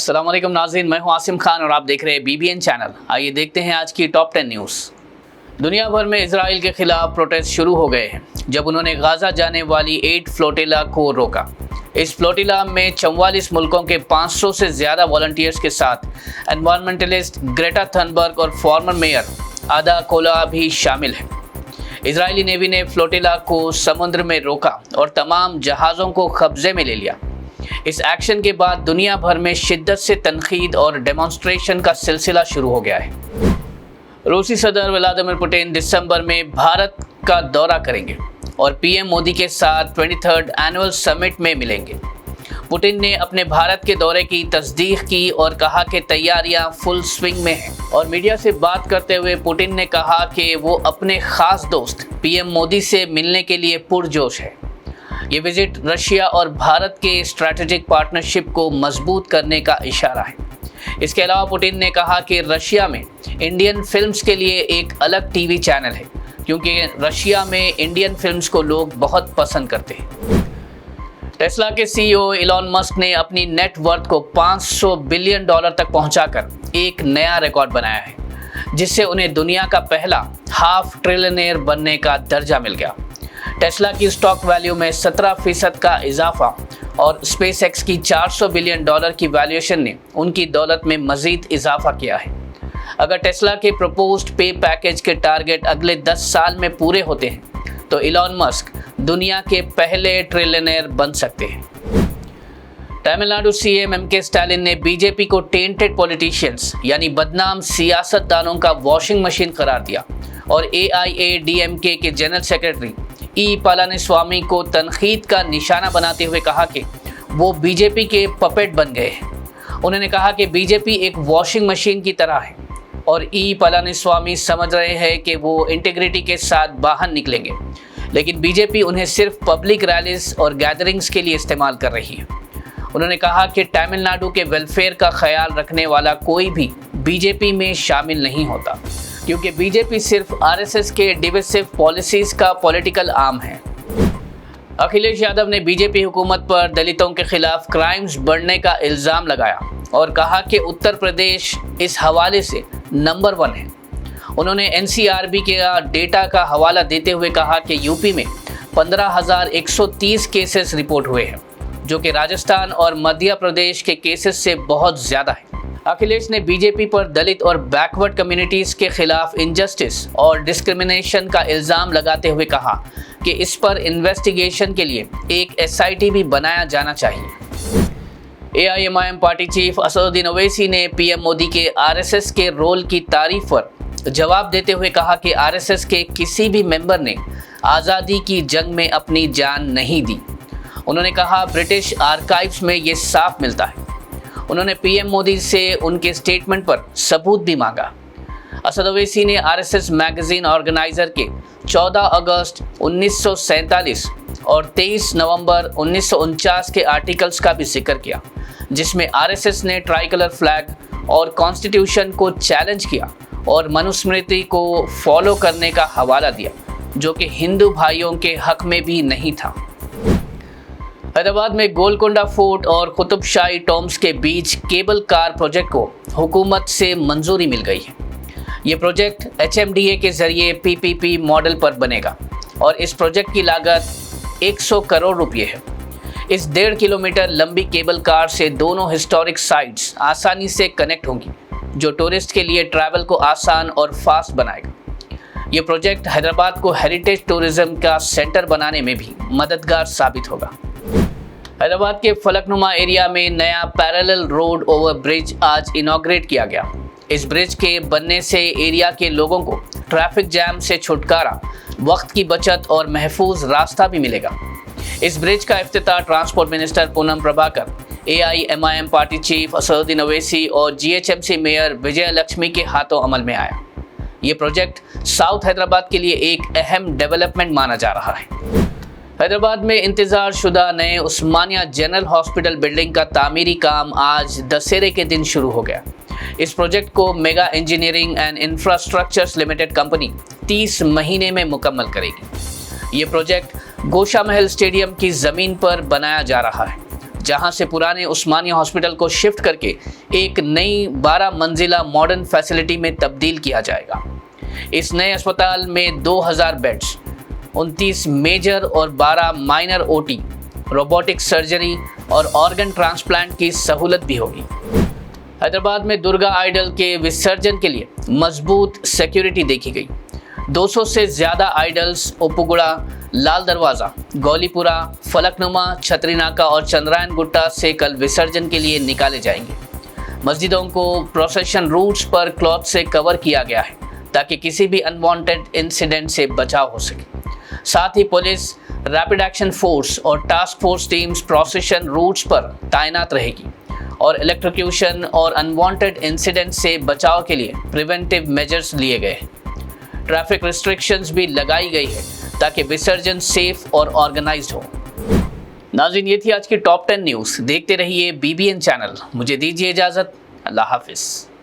अस्सलाम वालेकुम नाज़रीन, मैं हूं आसिम खान और आप देख रहे हैं BBN चैनल। आइए देखते हैं आज की टॉप 10 न्यूज़। दुनिया भर में इजराइल के खिलाफ प्रोटेस्ट शुरू हो गए हैं जब उन्होंने गाज़ा जाने वाली 8 फ्लोटिला को रोका। इस फ्लोटिला में 44 मुल्कों के 500 से ज़्यादा वॉलंटियर्स के साथ एनवायरमेंटलिस्ट ग्रेटा थनबर्ग और फॉर्मर मेयर आदा कोला भी शामिल हैं। इजरायली नेवी ने फ्लोटिला को समुद्र में रोका और तमाम जहाज़ों को कब्जे में ले लिया। इस एक्शन के बाद दुनिया भर में शिद्दत से तनकीद और डेमोन्स्ट्रेशन का सिलसिला शुरू हो गया है। रूसी सदर व्लादिमीर पुतिन दिसंबर में भारत का दौरा करेंगे और पीएम मोदी के साथ 23rd एनुअल समिट में मिलेंगे। पुतिन ने अपने भारत के दौरे की तस्दीक की और कहा कि तैयारियां फुल स्विंग में हैं। और मीडिया से बात करते हुए पुतिन ने कहा कि वो अपने खास दोस्त पीएम मोदी से मिलने के लिए पुरजोश है। ये विजिट रशिया और भारत के स्ट्रैटेजिक पार्टनरशिप को मजबूत करने का इशारा है। इसके अलावा पुतिन ने कहा कि रशिया में इंडियन फिल्म्स के लिए एक अलग टीवी चैनल है क्योंकि रशिया में इंडियन फिल्म्स को लोग बहुत पसंद करते हैं। टेस्ला के CEO इलॉन मस्क ने अपनी नेट वर्थ को $500 बिलियन तक पहुंचाकर एक नया रिकॉर्ड बनाया है, जिससे उन्हें दुनिया का पहला हाफ ट्रिलियनेयर बनने का दर्जा मिल गया। टेस्ला की स्टॉक वैल्यू में 17% का इजाफा और स्पेसएक्स की $400 बिलियन की वैल्यूएशन ने उनकी दौलत में मजीद इजाफा किया है। अगर टेस्ला के प्रपोज्ड पे पैकेज के टारगेट अगले 10 साल में पूरे होते हैं तो इलॉन मस्क दुनिया के पहले ट्रिलियनेयर बन सकते हैं। Tamil Nadu CM M.K. स्टालिन ने बीजेपी को टेंटेड पॉलिटिशियंस यानी बदनाम सियासतदानों का वॉशिंग मशीन करार दिया और AIADMK के जनरल सेक्रेटरी E. पलानीस्वामी को तनकीद का निशाना बनाते हुए कहा कि वो बीजेपी के पपेट बन गए हैं। उन्होंने कहा कि बीजेपी एक वॉशिंग मशीन की तरह है और E. पलानीस्वामी समझ रहे हैं कि वो इंटीग्रिटी के साथ बाहर निकलेंगे, लेकिन बीजेपी उन्हें सिर्फ पब्लिक रैलीज और गैदरिंग्स के लिए इस्तेमाल कर रही है। उन्होंने कहा कि तमिलनाडु के वेलफेयर का ख्याल रखने वाला कोई भी बीजेपी में शामिल नहीं होता क्योंकि बीजेपी सिर्फ RSS के डिविसिव पॉलिसीज का पॉलिटिकल आर्म है। अखिलेश यादव ने बीजेपी हुकूमत पर दलितों के खिलाफ क्राइम्स बढ़ने का इल्ज़ाम लगाया और कहा कि उत्तर प्रदेश इस हवाले से नंबर 1 है। उन्होंने NCRB के डेटा का हवाला देते हुए कहा कि यूपी में 15,130 केसेस रिपोर्ट हुए हैं, जो कि राजस्थान और मध्य प्रदेश के केसेस से बहुत ज़्यादा है। अखिलेश ने बीजेपी पर दलित और बैकवर्ड कम्युनिटीज़ के खिलाफ इनजस्टिस और डिस्क्रिमिनेशन का इल्ज़ाम लगाते हुए कहा कि इस पर इन्वेस्टिगेशन के लिए एक SIT भी बनाया जाना चाहिए। AIMIM party chief Asaduddin Owaisi ने PM मोदी के RSS के रोल की तारीफ पर जवाब देते हुए कहा कि RSS के किसी भी मेंबर ने आज़ादी की जंग में अपनी जान नहीं दी। उन्होंने कहा ब्रिटिश आर्काइव्स में ये साफ मिलता है। उन्होंने PM मोदी से उनके स्टेटमेंट पर सबूत भी मांगा। असद ओवैसी ने RSS मैगजीन ऑर्गेनाइजर के 14 अगस्त 1947 और 23 नवंबर 1949 के आर्टिकल्स का भी जिक्र किया, जिसमें RSS ने ट्राइकलर फ्लैग और कॉन्स्टिट्यूशन को चैलेंज किया और मनुस्मृति को फॉलो करने का हवाला दिया, जो कि हिंदू भाइयों के हक में भी नहीं था। हैदराबाद में गोलकोंडा फोर्ट और कुतुब शाही टॉम्ब्स के बीच केबल कार प्रोजेक्ट को हुकूमत से मंजूरी मिल गई है। ये प्रोजेक्ट HMDA के जरिए PPP मॉडल पर बनेगा और इस प्रोजेक्ट की लागत 100 करोड़ रुपये है। इस 1.5 किलोमीटर लंबी केबल कार से दोनों हिस्टोरिक साइट्स आसानी से कनेक्ट होंगी, जो टूरिस्ट के लिए ट्रैवल को आसान और फास्ट बनाएगा। ये प्रोजेक्ट हैदराबाद को हेरिटेज टूरिज्म का सेंटर बनाने में भी मददगार साबित होगा। हैदराबाद के फलकनुमा एरिया में नया पैरेलल रोड ओवर ब्रिज आज इनॉग्रेट किया गया। इस ब्रिज के बनने से एरिया के लोगों को ट्रैफिक जैम से छुटकारा, वक्त की बचत और महफूज रास्ता भी मिलेगा। इस ब्रिज का इफ्तिताह transport minister Poonam Prabhakar, AIMIM party chief Asaduddin Owaisi और GHMC मेयर विजय लक्ष्मी के हाथों अमल में आया। ये प्रोजेक्ट साउथ हैदराबाद के लिए एक अहम डेवलपमेंट माना जा रहा है। हैदराबाद में इंतजार शुदा नए उस्मानिया जनरल हॉस्पिटल बिल्डिंग का तामीरी काम आज दशहरे के दिन शुरू हो गया। इस प्रोजेक्ट को mega engineering and infrastructures limited company 30 महीने में मुकम्मल करेगी। ये प्रोजेक्ट गोशा महल स्टेडियम की ज़मीन पर बनाया जा रहा है, जहां से पुराने उस्मानिया हॉस्पिटल को शिफ्ट करके एक नई 12 मंजिला मॉडर्न फैसिलिटी में तब्दील किया जाएगा। इस नए अस्पताल में 2000 बेड्स, 29 मेजर और 12 माइनर ओटी, रोबोटिक सर्जरी और ऑर्गन ट्रांसप्लांट की सहूलत भी होगी। हैदराबाद में दुर्गा आइडल के विसर्जन के लिए मजबूत सिक्योरिटी देखी गई। 200 से ज़्यादा आइडल्स उपुगुड़ा, लाल दरवाज़ा, गौलीपुरा, फलकनुमा, छतरीनाका और चंद्रायन गुट्टा से कल विसर्जन के लिए निकाले जाएंगे। मस्जिदों को प्रोसेशन रूट्स पर क्लॉथ से कवर किया गया है ताकि किसी भी अनवांटेड इंसिडेंट से बचाव हो सके। साथ ही पुलिस, रैपिड एक्शन फोर्स और task force teams procession routes पर तैनात रहेगी और इलेक्ट्रोक्यूशन और अनवांटेड इंसिडेंट से बचाव के लिए प्रिवेंटिव मेजर्स लिए गए हैं। ट्रैफिक रिस्ट्रिक्शंस भी लगाई गई है ताकि विसर्जन सेफ और ऑर्गेनाइज्ड हो। नाज़रीन, ये थी आज की टॉप 10 न्यूज़। देखते रहिए BBN चैनल। मुझे दीजिए इजाज़त। अल्लाह हाफिज़।